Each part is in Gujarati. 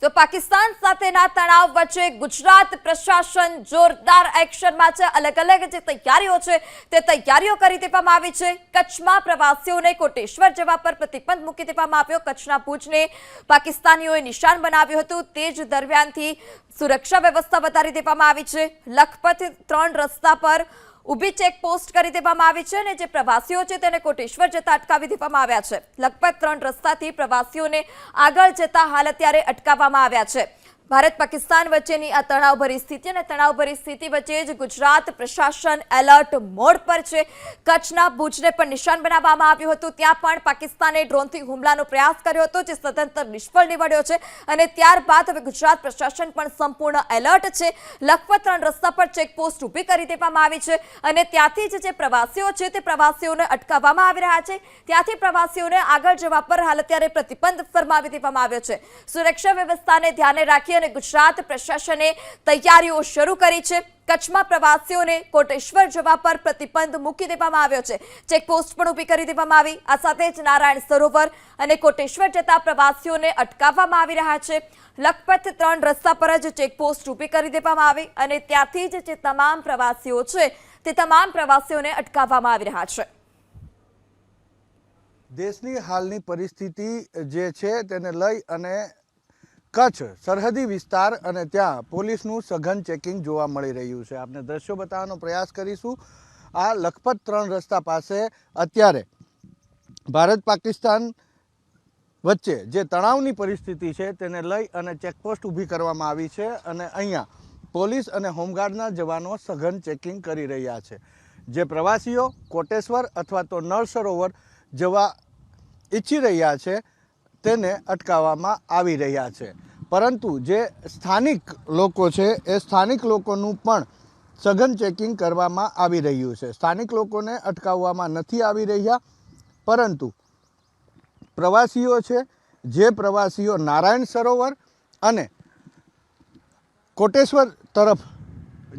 તો પાકિસ્તાન સાથેના તણાવ વચ્ચે ગુજરાત પ્રશાસન જોરદાર એક્શનમાં છે। અલગ અલગ જે તૈયારીઓ છે તે તૈયારીઓ કરી દેવામાં આવી છે। કચ્છમાં પ્રવાસીઓને કોટેશ્વર જવા પર પ્રતિબંધ મૂકી દેવામાં આવ્યો। કચ્છના ભુજને પાકિસ્તાનીઓએ નિશાન બનાવ્યું હતું। તે જ દરમિયાનથી સુરક્ષા વ્યવસ્થા વધારી દેવામાં આવી છે। લખપત 3 રસ્તા પર ઉભી ચેકપોસ્ટ કરી દેવામાં આવી છે અને જે પ્રવાસીઓ છે તેને કોટેશ્વર જતા અટકાવી દેવામાં આવ્યા છે। લખપત 3 રસ્તાથી પ્રવાસીઓને આગળ જતા હાલ અત્યારે અટકાવવામાં આવ્યા છે। ભારત પાકિસ્તાન વચ્ચેની આ તણાવભરી સ્થિતિ અને તણાવભરી સ્થિતિ વચ્ચે જ ગુજરાત પ્રશાસન એલર્ટ મોડ પર છે। કચ્છના ભુજને પણ નિશાન બનાવવામાં આવ્યું હતું। ત્યાં પણ પાકિસ્તાને ડ્રોનથી હુમલાનો પ્રયાસ કર્યો હતો જે સદંતર નિષ્ફળ નીવડ્યો છે અને ત્યારબાદ હવે ગુજરાત પ્રશાસન પણ સંપૂર્ણ એલર્ટ છે। લખપત 3 રસ્તા પર ચેકપોસ્ટ ઊભી કરી દેવામાં આવી છે અને ત્યાંથી જ જે પ્રવાસીઓ છે તે પ્રવાસીઓને અટકાવવામાં આવી રહ્યા છે। ત્યાંથી પ્રવાસીઓને આગળ જવા પર હાલ અત્યારે પ્રતિબંધ ફરમાવી દેવામાં આવ્યો છે। સુરક્ષા વ્યવસ્થાને ધ્યાને રાખી અને ગુજરાત પ્રશાસને તૈયારીઓ શરૂ કરી છે। કચ્છમાં પ્રવાસીઓને કોટેશ્વર જવા પર પ્રતિબંધ મૂકી દેવામાં આવ્યો છે। ચેકપોસ્ટ પણ ઊભી કરી દેવામાં આવી। આ સાથે જ નારાયણ સરોવર અને કોટેશ્વર જતા પ્રવાસીઓને અટકાવવામાં આવી રહ્યા છે। લખપત 3 રસ્તા પર જ ચેકપોસ્ટ ઊભી કરી દેવામાં આવી અને ત્યાંથી જ જે તમામ પ્રવાસીઓ છે તે તમામ પ્રવાસીઓને અટકાવવામાં આવી રહ્યા છે। દેશની હાલની પરિસ્થિતિ જે છે તેને લઈ અને કચ્છ સરહદી વિસ્તાર અને ત્યાં પોલીસનું સઘન ચેકિંગ જોવા મળી રહ્યું છે। આપને દ્રશ્યો બતાવવાનો પ્રયાસ કરીશું। આ લખપત 3 રસ્તા પાસે અત્યારે ભારત પાકિસ્તાન વચ્ચે જે તણાવની પરિસ્થિતિ છે તેને લઈ અને ચેકપોસ્ટ ઊભી કરવામાં આવી છે અને અહીંયા પોલીસ અને હોમગાર્ડના જવાનો સઘન ચેકિંગ કરી રહ્યા છે। જે પ્રવાસીઓ કોટેશ્વર અથવા તો નળ સરોવર જવા ઈચ્છી રહ્યા છે તેને અટકાવવામાં આવી રહ્યા છે, પરંતુ જે સ્થાનિક લોકો છે એ સ્થાનિક લોકોનું પણ સઘન ચેકિંગ કરવામાં આવી રહ્યું છે। સ્થાનિક લોકોને અટકાવવામાં નથી આવી રહ્યા, પરંતુ પ્રવાસીઓ છે જે પ્રવાસીઓ નારાયણ સરોવર અને કોટેશ્વર તરફ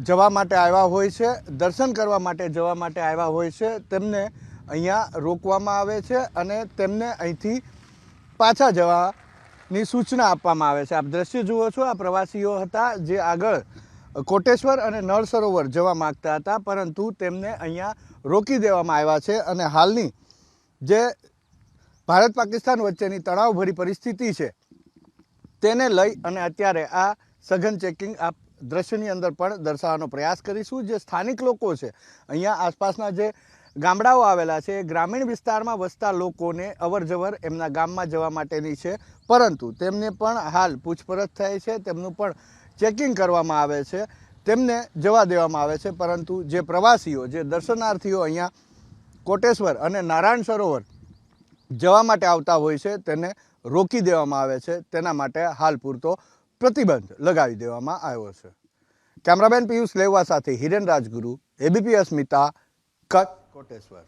જવા માટે આવ્યા હોય છે, દર્શન કરવા માટે જવા માટે આવ્યા હોય છે, તેમને અહીંયા રોકવામાં આવે છે અને તેમને અહીંથી પાછા જવાની સૂચના આપવામાં આવે છે। આપ દ્રશ્ય જુઓ છો, આ પ્રવાસીઓ હતા જે આગળ કોટેશ્વર અને નળ સરોવર જવા માગતા હતા, પરંતુ તેમને અહીંયા રોકી દેવામાં આવ્યા છે અને હાલની જે ભારત પાકિસ્તાન વચ્ચેની તણાવભરી પરિસ્થિતિ છે તેને લઈ અને અત્યારે આ સઘન ચેકિંગ આપ દ્રશ્યની અંદર પણ દર્શાવવાનો પ્રયાસ કરીશું। જે સ્થાનિક લોકો છે અહીંયા આસપાસના જે ગામડાઓ આવેલા છે, ગ્રામીણ વિસ્તારમાં વસતા લોકોને અવરજવર એમના ગામમાં જવા માટેની છે, પરંતુ તેમને પણ હાલ પૂછપરછ થાય છે, તેમનું પણ ચેકિંગ કરવામાં આવે છે, તેમને જવા દેવામાં આવે છે, પરંતુ જે પ્રવાસીઓ જે દર્શનાર્થીઓ અહીંયા કોટેશ્વર અને નારાયણ સરોવર જવા માટે આવતા હોય છે તેને રોકી દેવામાં આવે છે। તેના માટે હાલ પૂરતો પ્રતિબંધ લગાવી દેવામાં આવ્યો છે। કેમેરામેન પિયુષ લેવા સાથે હિરેન રાજગુરુ, એબીપી અસ્મિતા, કચ્છ, કોટેશ્વર।